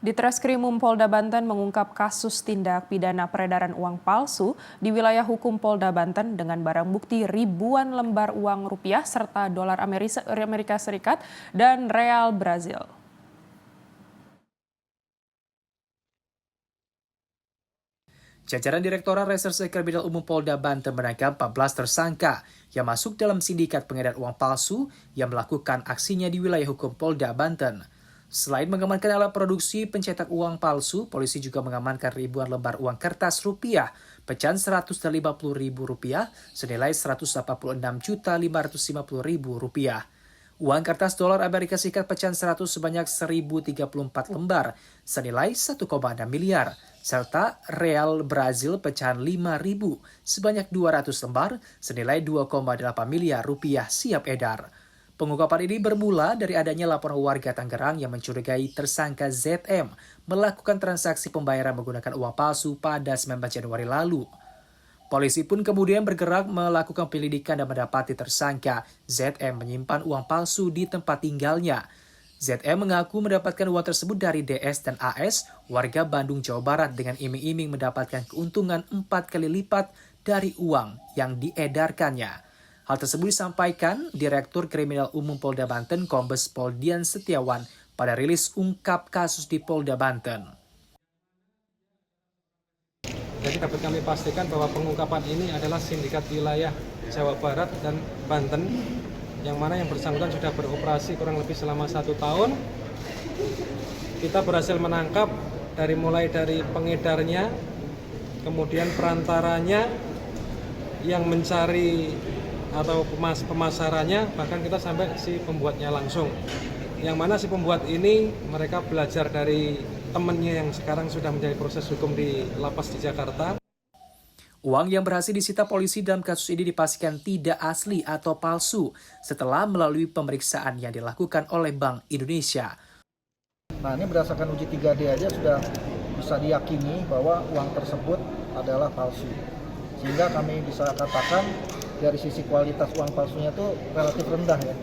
Ditreskrimum Polda Banten mengungkap kasus tindak pidana peredaran uang palsu di wilayah hukum Polda Banten dengan barang bukti ribuan lembar uang rupiah serta dolar Amerika Serikat dan real Brazil. Jajaran Direktorat Reserse Kriminal Umum Polda Banten menangkap 14 tersangka yang masuk dalam sindikat pengedar uang palsu yang melakukan aksinya di wilayah hukum Polda Banten. Selain mengamankan alat produksi pencetak uang palsu, polisi juga mengamankan ribuan lembar uang kertas rupiah pecahan Rp150.000 senilai Rp186.550.000. Uang kertas dolar Amerika Serikat pecahan 100 sebanyak 1.034 lembar senilai 1,6 miliar, serta real Brazil pecahan 5.000 sebanyak 200 lembar senilai 2,8 miliar rupiah siap edar. Pengungkapan ini bermula dari adanya laporan warga Tangerang yang mencurigai tersangka ZM melakukan transaksi pembayaran menggunakan uang palsu pada 19 Januari lalu. Polisi pun kemudian bergerak melakukan penyelidikan dan mendapati tersangka ZM menyimpan uang palsu di tempat tinggalnya. ZM mengaku mendapatkan uang tersebut dari DS dan AS, warga Bandung, Jawa Barat, dengan iming-iming mendapatkan keuntungan 4 kali lipat dari uang yang diedarkannya. Hal tersebut disampaikan Direktur Kriminal Umum Polda Banten, Kombes Pol Dian Setiawan, pada rilis ungkap kasus di Polda Banten. Jadi dapat kami pastikan bahwa pengungkapan ini adalah sindikat wilayah Jawa Barat dan Banten, yang mana yang bersangkutan sudah beroperasi kurang lebih selama 1 tahun. Kita berhasil menangkap mulai dari pengedarnya, kemudian perantaranya yang mencari atau pemasarannya, bahkan kita sampai si pembuatnya langsung. Yang mana si pembuat ini mereka belajar dari temannya yang sekarang sudah menjadi proses hukum di lapas di Jakarta. Uang yang berhasil disita polisi dalam kasus ini dipastikan tidak asli atau palsu setelah melalui pemeriksaan yang dilakukan oleh Bank Indonesia. Nah, ini berdasarkan uji 3D aja sudah bisa diyakini bahwa uang tersebut adalah palsu. Sehingga kami bisa katakan dari sisi kualitas uang palsunya itu relatif rendah ya.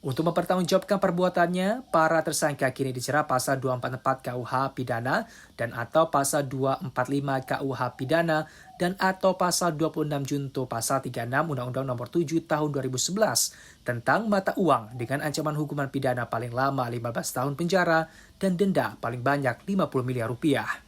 Untuk mempertanggungjawabkan perbuatannya, para tersangka kini dijerat pasal 244 KUH Pidana dan atau pasal 245 KUH Pidana dan atau pasal 26 junto pasal 36 Undang-Undang Nomor 7 Tahun 2011 tentang mata uang dengan ancaman hukuman pidana paling lama 15 tahun penjara dan denda paling banyak 50 miliar rupiah.